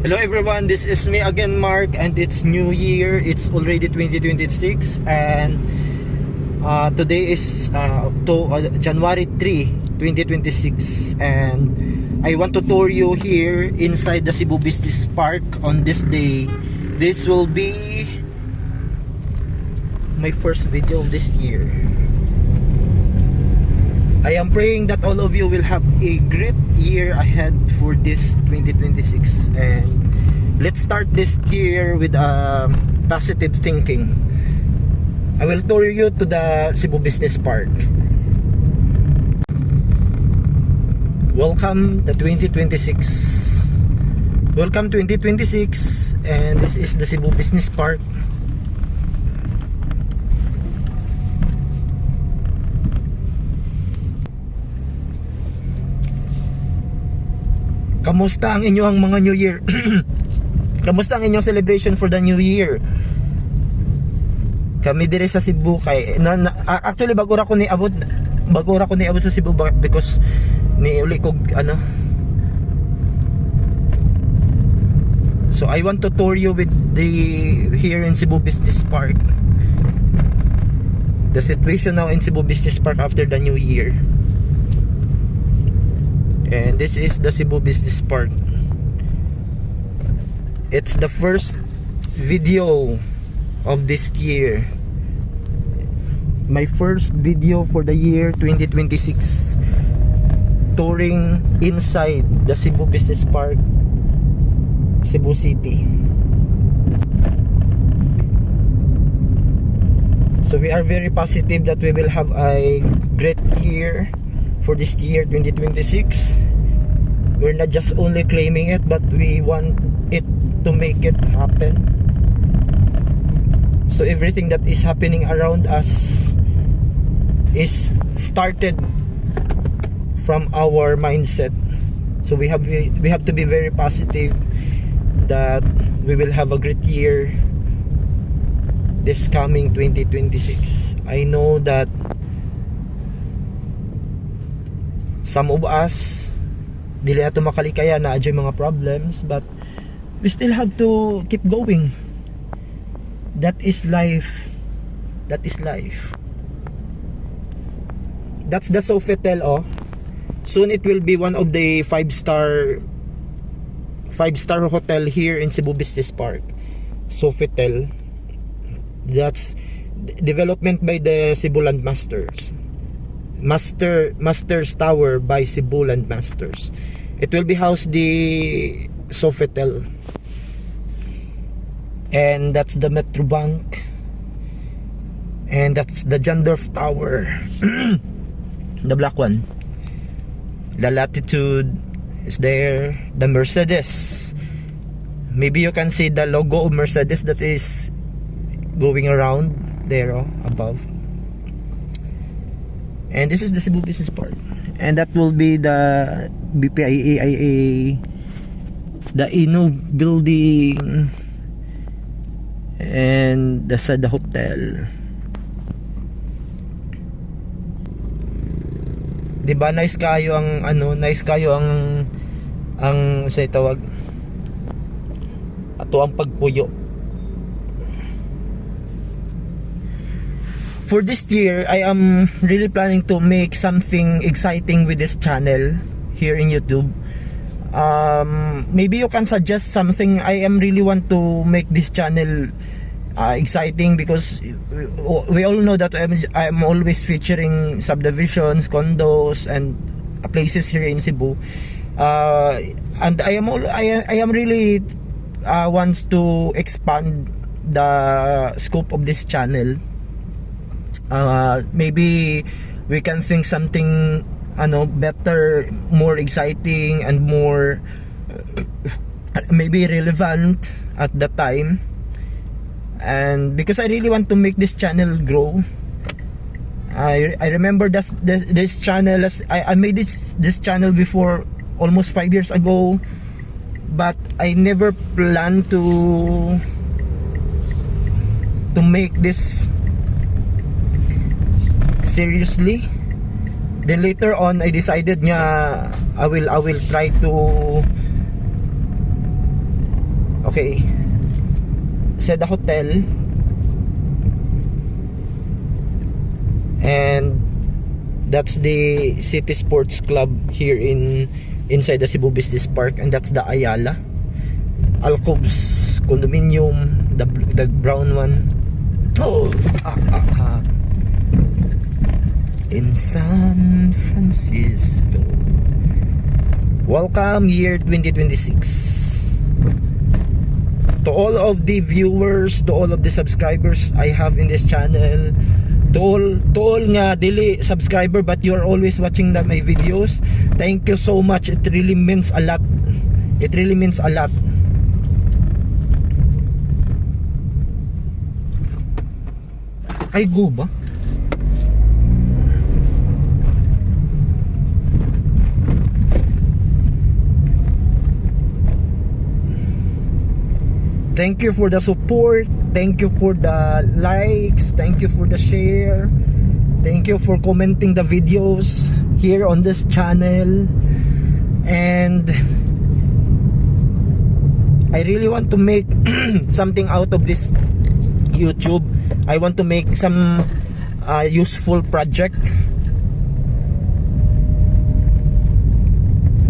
Hello everyone, this is me again, Mark, and it's New Year. It's already 2026, and today is January 3, 2026, and I want to tour you here inside the Cebu Business Park on this day. This will be my first video of this year. I am praying that all of you will have a great year ahead for this 2026, and let's start this year with positive thinking. I will tour you to the Cebu Business Park. Welcome to 2026. Welcome 2026, and this is the Cebu Business Park. Kamusta ang inyong mga New Year? Kamusta ang inyong celebration for the New Year? Kami dire sa Cebu kay actually bago ra ko ni abot sa Cebu because ni uli ko So I want to tour you with the here in Cebu Business Park. The situation now in Cebu Business Park after the New Year. And this is the Cebu Business Park. It's the first video of this year. My first video for the year 2026. Touring inside the Cebu Business Park, Cebu City. So we are very positive that we will have a great year for this year 2026. We're not just only claiming it, but we want it to make it happen. So everything that is happening around us is started from our mindset. So we have to be very positive that we will have a great year this coming 2026. I know that some of us dili na ito makalikaya na adyo mga problems, but we still have to keep going. That is life. That is life. That's the Sofitel. Soon it will be one of the 5-star hotel here in Cebu Business Park. Sofitel. That's development by the Cebu Landmasters. Masters Tower by Cebu Landmasters. It will be housed the Sofitel. And that's the Metrobank. And that's the Jandorf Tower. The black one. The Latitude is there. The Mercedes. Maybe you can see the logo of Mercedes that is going around there above. And this is the Cebu Business Park. And that will be the BPIA, the Ino building, and the Sada Hotel. Diba nice kayo ang say tawag ato ang pagpuyo. For this year, I am really planning to make something exciting with this channel here in YouTube. Maybe you can suggest something. I am really want to make this channel exciting because we all know that I'm always featuring subdivisions, condos, and places here in Cebu. And I am really wants to expand the scope of this channel. Maybe we can think something better, more exciting, and more maybe relevant at the time. And because I really want to make this channel grow. I remember this channel, I made this channel before almost 5 years ago, but I never planned to make this seriously. Then later on I decided nga I will try to Okay, Seda Hotel, and that's the City Sports Club here inside the Cebu Business Park, and that's the Ayala Alcoves condominium, the brown one. Oh, in San Francisco. Welcome year 2026. To all of the viewers, to all of the subscribers I have in this channel, to all nga dili subscriber but you are always watching my videos, thank you so much. It really means a lot. It really means a lot. Ay, go ba? Thank you for the support. Thank you for the likes. Thank you for the share. Thank you for commenting the videos here on this channel. And I really want to make something out of this YouTube. I want to make some useful project.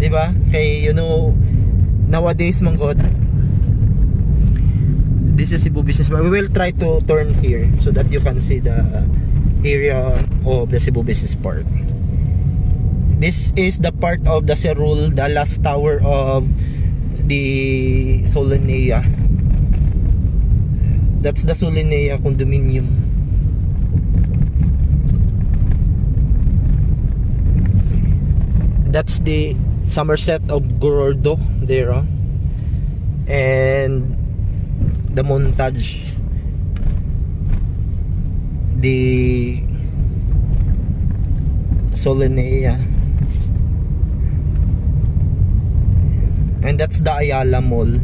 Diba? Kay, you know, nowadays man God, this is Cebu Business Park. We will try to turn here so that you can see the area of the Cebu Business Park. This is the part of the Cerul, the last tower of the Solanea. That's the Solanea condominium. That's the Somerset of Gordo there, and the Montage, the Solanea, and that's the Ayala Mall.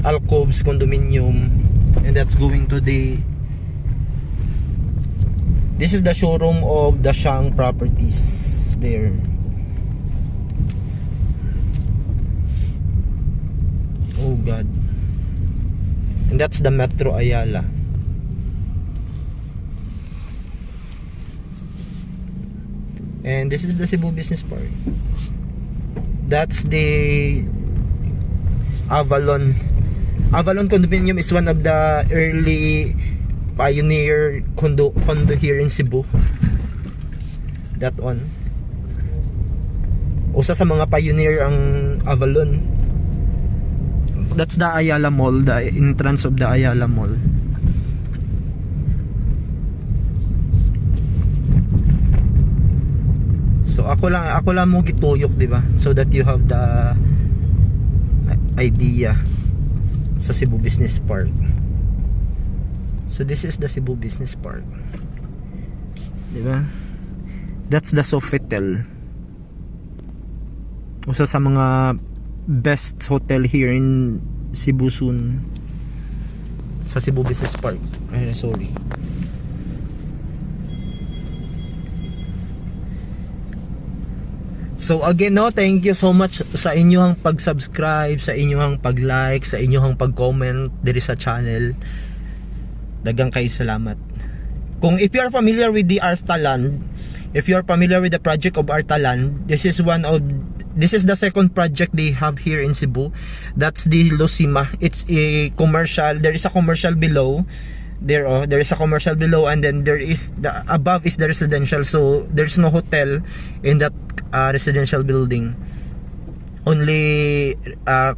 Alcoves condominium, and that's going to the, this is the showroom of the Shang Properties there. Oh God. And that's the Metro Ayala. And this is the Cebu Business Park. That's the Avalon condominium. Is one of the early pioneer condo here in Cebu. That one. Usa sa mga pioneer ang Avalon. That's the Ayala Mall, the entrance of the Ayala Mall. So ako lang mo gituyok, di ba? So that you have the idea sa Cebu Business Park. So this is the Cebu Business Park, di ba? That's the Sofitel, usa sa mga best hotel here in Cebu soon, sa Cebu Business Park. Ay, sorry. So again, no, thank you so much sa inyong pag-subscribe, sa inyong pag-like, sa inyong pag-comment diri sa channel. Daghang kay salamat. Kung if you are familiar with the Artaland, if you are familiar with the project of Artaland, this is the second project they have here in Cebu. That's the Losima. It's a commercial. There is a commercial below. There is a commercial below, and then there is the above is the residential. So there's no hotel in that residential building. Only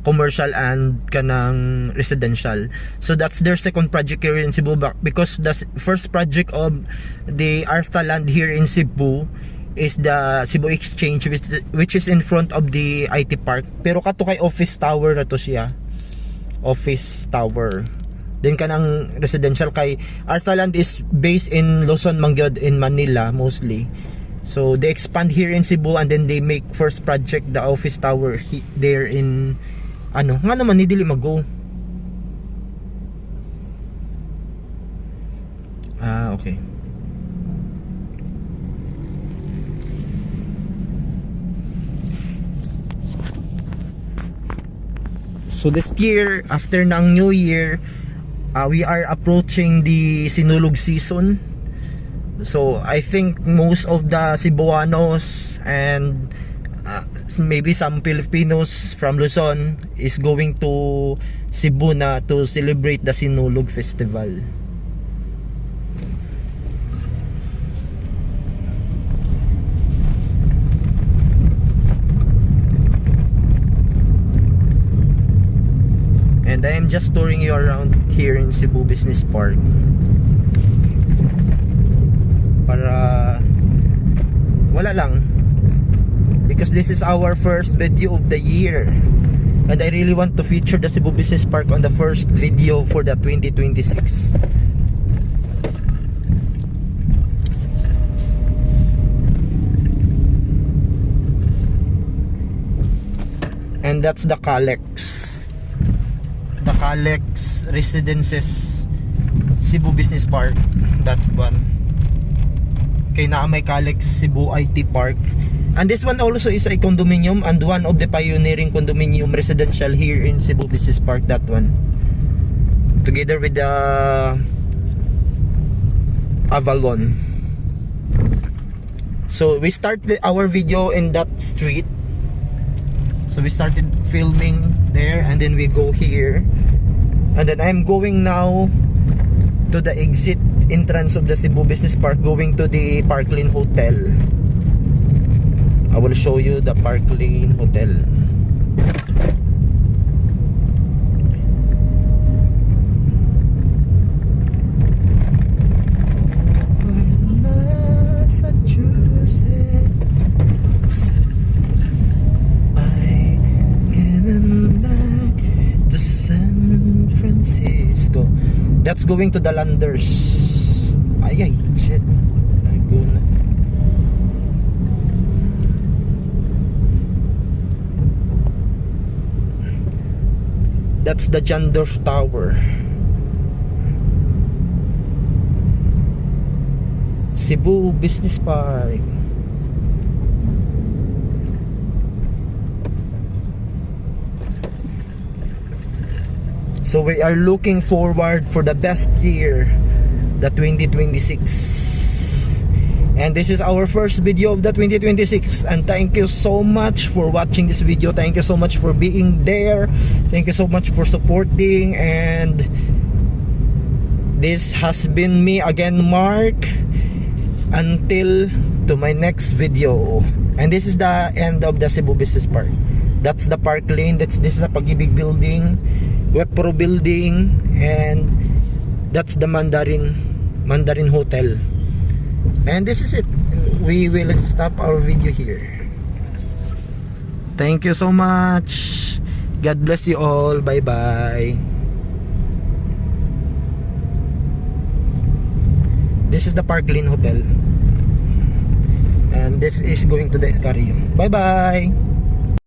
commercial and kanang residential. So that's their second project here in Cebu, because the first project of the Artaland here in Cebu is the Cebu Exchange, which is in front of the IT Park. Pero kato kay office tower na to siya. Office tower. Then kanang residential kay Artaland is based in Luzon, Mangyod, in Manila mostly. So they expand here in Cebu, and then they make first project the office tower there in ano nga naman ni dili mag-go. Okay. So this year, after ng New Year, we are approaching the Sinulog season. So I think most of the Cebuanos and maybe some Filipinos from Luzon is going to Cebu na to celebrate the Sinulog Festival. And I am just touring you around here in Cebu Business Park para wala lang, because this is our first video of the year and I really want to feature the Cebu Business Park on the first video for the 2026. And that's the Calex Residences Cebu Business Park. That's one. Kay na may Calex Cebu IT Park. And this one also is a condominium and one of the pioneering condominium residential here in Cebu Business Park, that one. Together with the Avalon. So we started our video in that street. So we started filming there and then we go here. And then I'm going now to the exit entrance of the Cebu Business Park, going to the Park Lane Hotel. I will show you the Park Lane Hotel. That's going to the Landers. Ay, shit. Go na. That's the Jandorf Tower. Cebu Business Park. So we are looking forward for the best year, the 2026. And this is our first video of the 2026. And thank you so much for watching this video. Thank you so much for being there. Thank you so much for supporting. And this has been me again, Mark. Until to my next video. And this is the end of the Cebu Business Park. That's the Park Lane. This is a Pag-ibig building, Wepro building, and that's the Mandarin Hotel. And this is it. We will stop our video here. Thank you so much. God bless you all. Bye bye. This is the Park Lane Hotel, and this is going to the Escario. Bye bye.